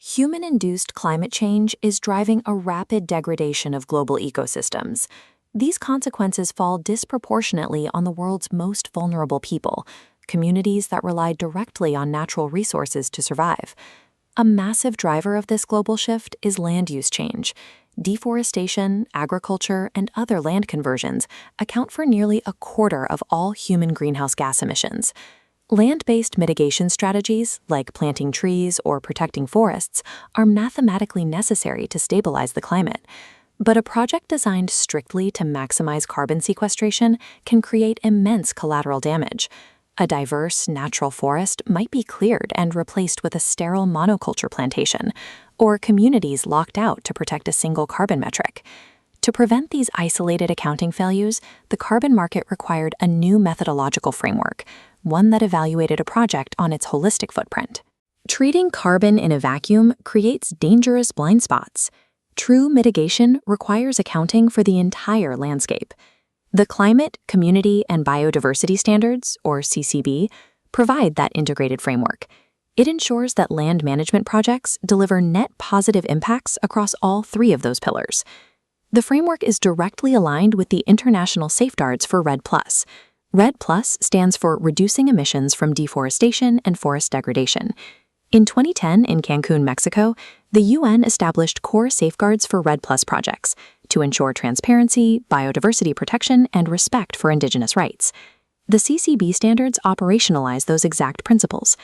Human-induced climate change is driving a rapid degradation of global ecosystems. These consequences fall disproportionately on the world's most vulnerable people, communities that rely directly on natural resources to survive. A massive driver of this global shift is land use change. Deforestation, agriculture, and other land conversions account for nearly a quarter of all human greenhouse gas emissions. Land-based mitigation strategies, like planting trees or protecting forests, are mathematically necessary to stabilize the climate. But a project designed strictly to maximize carbon sequestration can create immense collateral damage. A diverse, natural forest might be cleared and replaced with a sterile monoculture plantation, or communities locked out to protect a single carbon metric. To prevent these isolated accounting failures, the carbon market required a new methodological framework, one that evaluated a project on its holistic footprint. Treating carbon in a vacuum creates dangerous blind spots. True mitigation requires accounting for the entire landscape. The Climate, Community, and Biodiversity Standards, or CCB, provide that integrated framework. It ensures that land management projects deliver net positive impacts across all three of those pillars. The framework is directly aligned with the international safeguards for REDD+. REDD+ stands for Reducing Emissions from Deforestation and Forest Degradation. In 2010, in Cancun, Mexico, the UN established core safeguards for REDD+ projects to ensure transparency, biodiversity protection, and respect for indigenous rights. The CCB standards operationalize those exact principles.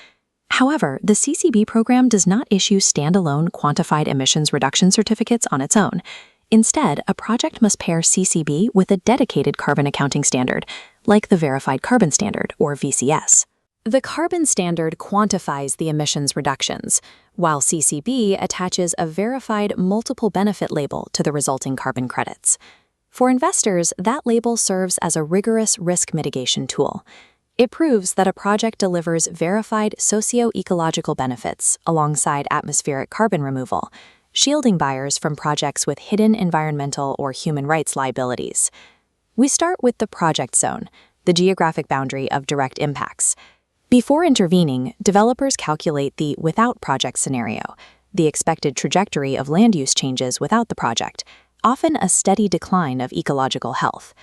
However, the CCB program does not issue standalone quantified emissions reduction certificates on its own. Instead, a project must pair CCB with a dedicated carbon accounting standard, like the Verified Carbon Standard, or VCS. The carbon standard quantifies the emissions reductions, while CCB attaches a verified multiple benefit label to the resulting carbon credits. For investors, that label serves as a rigorous risk mitigation tool. It proves that a project delivers verified socio-ecological benefits alongside atmospheric carbon removal, shielding buyers from projects with hidden environmental or human rights liabilities. We start with the project zone, the geographic boundary of direct impacts. Before intervening, developers calculate the without project scenario, the expected trajectory of land use changes without the project, often a steady decline of ecological health.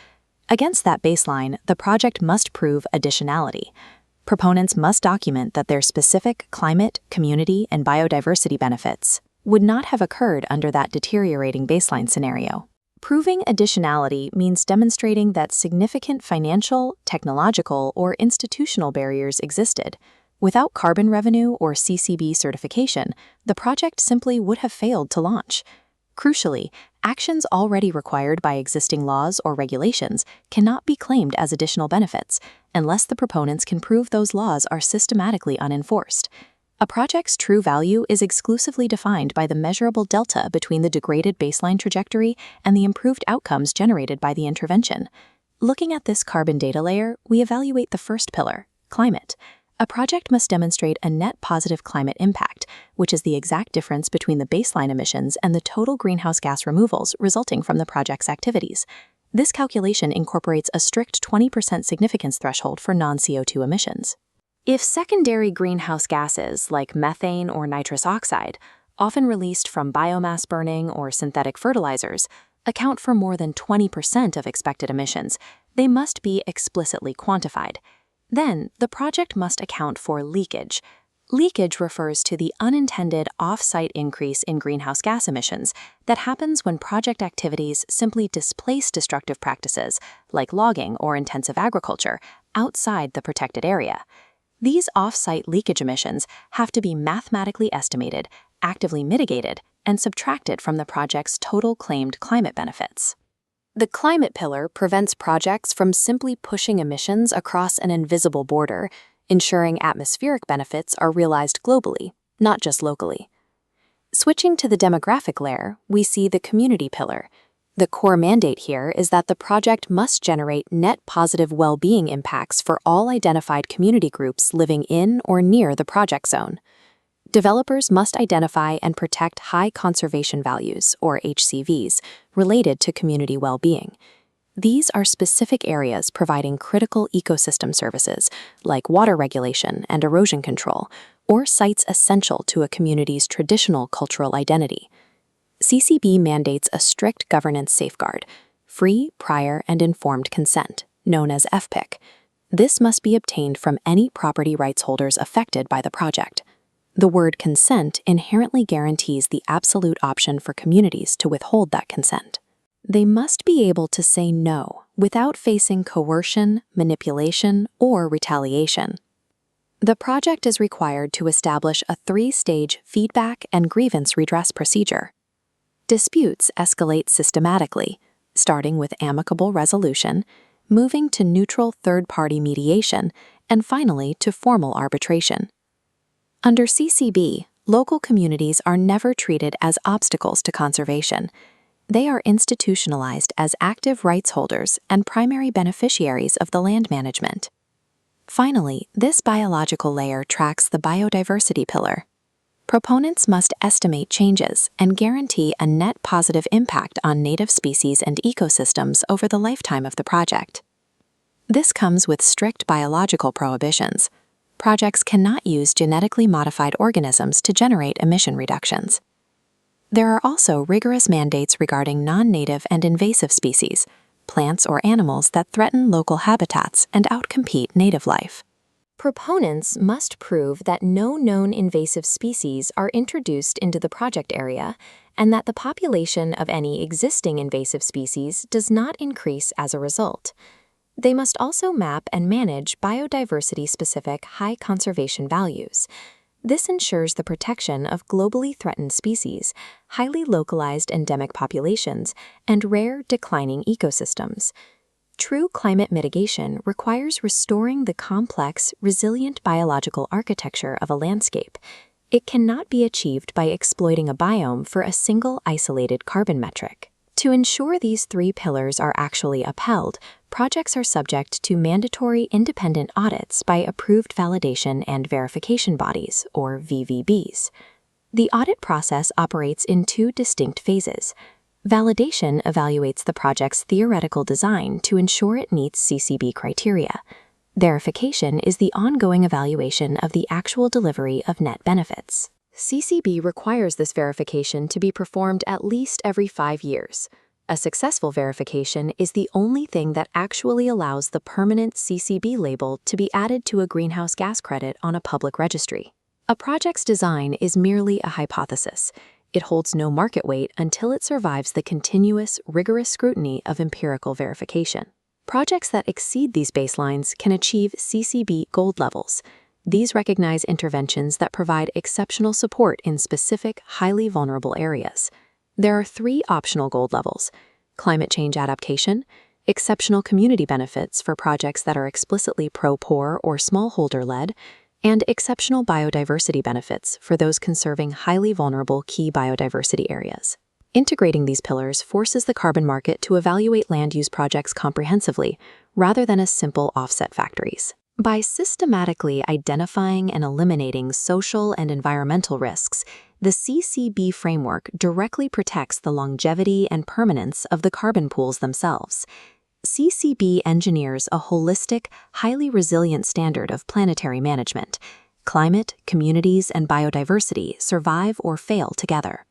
Against that baseline, the project must prove additionality. Proponents must document that their specific climate, community, and biodiversity benefits would not have occurred under that deteriorating baseline scenario. Proving additionality means demonstrating that significant financial, technological, or institutional barriers existed. Without carbon revenue or CCB certification, the project simply would have failed to launch. Crucially, actions already required by existing laws or regulations cannot be claimed as additional benefits unless the proponents can prove those laws are systematically unenforced. A project's true value is exclusively defined by the measurable delta between the degraded baseline trajectory and the improved outcomes generated by the intervention. Looking at this carbon data layer, we evaluate the first pillar, climate. A project must demonstrate a net positive climate impact, which is the exact difference between the baseline emissions and the total greenhouse gas removals resulting from the project's activities. This calculation incorporates a strict 20% significance threshold for non-CO2 emissions. If secondary greenhouse gases like methane or nitrous oxide, often released from biomass burning or synthetic fertilizers, account for more than 20% of expected emissions, they must be explicitly quantified. Then, the project must account for leakage. Leakage refers to the unintended off-site increase in greenhouse gas emissions that happens when project activities simply displace destructive practices, like logging or intensive agriculture, outside the protected area. These off-site leakage emissions have to be mathematically estimated, actively mitigated, and subtracted from the project's total claimed climate benefits. The climate pillar prevents projects from simply pushing emissions across an invisible border, ensuring atmospheric benefits are realized globally, not just locally. Switching to the demographic layer, we see the community pillar. The core mandate here is that the project must generate net positive well-being impacts for all identified community groups living in or near the project zone. Developers must identify and protect high conservation values, or HCVs, related to community well-being. These are specific areas providing critical ecosystem services, like water regulation and erosion control, or sites essential to a community's traditional cultural identity. CCB mandates a strict governance safeguard, free, prior, and informed consent, known as FPIC. This must be obtained from any property rights holders affected by the project. The word consent inherently guarantees the absolute option for communities to withhold that consent. They must be able to say no without facing coercion, manipulation, or retaliation. The project is required to establish a 3-stage feedback and grievance redress procedure. Disputes escalate systematically, starting with amicable resolution, moving to neutral third-party mediation, and finally to formal arbitration. Under CCB, local communities are never treated as obstacles to conservation. They are institutionalized as active rights holders and primary beneficiaries of the land management. Finally, this biological layer tracks the biodiversity pillar. Proponents must estimate changes and guarantee a net positive impact on native species and ecosystems over the lifetime of the project. This comes with strict biological prohibitions. Projects cannot use genetically modified organisms to generate emission reductions. There are also rigorous mandates regarding non-native and invasive species, plants or animals that threaten local habitats and outcompete native life. Proponents must prove that no known invasive species are introduced into the project area and that the population of any existing invasive species does not increase as a result. They must also map and manage biodiversity-specific high conservation values. This ensures the protection of globally threatened species, highly localized endemic populations, and rare declining ecosystems. True climate mitigation requires restoring the complex, resilient biological architecture of a landscape. It cannot be achieved by exploiting a biome for a single isolated carbon metric. To ensure these 3 pillars are actually upheld, projects are subject to mandatory independent audits by approved validation and verification bodies, or VVBs. The audit process operates in 2 distinct phases. Validation evaluates the project's theoretical design to ensure it meets CCB criteria. Verification is the ongoing evaluation of the actual delivery of net benefits. CCB requires this verification to be performed at least every 5 years. A successful verification is the only thing that actually allows the permanent CCB label to be added to a greenhouse gas credit on a public registry. A project's design is merely a hypothesis. It holds no market weight until it survives the continuous, rigorous scrutiny of empirical verification. Projects that exceed these baselines can achieve CCB gold levels. These recognize interventions that provide exceptional support in specific, highly vulnerable areas. There are 3 optional gold levels: climate change adaptation, exceptional community benefits for projects that are explicitly pro-poor or smallholder-led, and exceptional biodiversity benefits for those conserving highly vulnerable key biodiversity areas. Integrating these pillars forces the carbon market to evaluate land use projects comprehensively, rather than as simple offset factories. By systematically identifying and eliminating social and environmental risks, the CCB framework directly protects the longevity and permanence of the carbon pools themselves. CCB engineers a holistic, highly resilient standard of planetary management. Climate, communities, and biodiversity survive or fail together.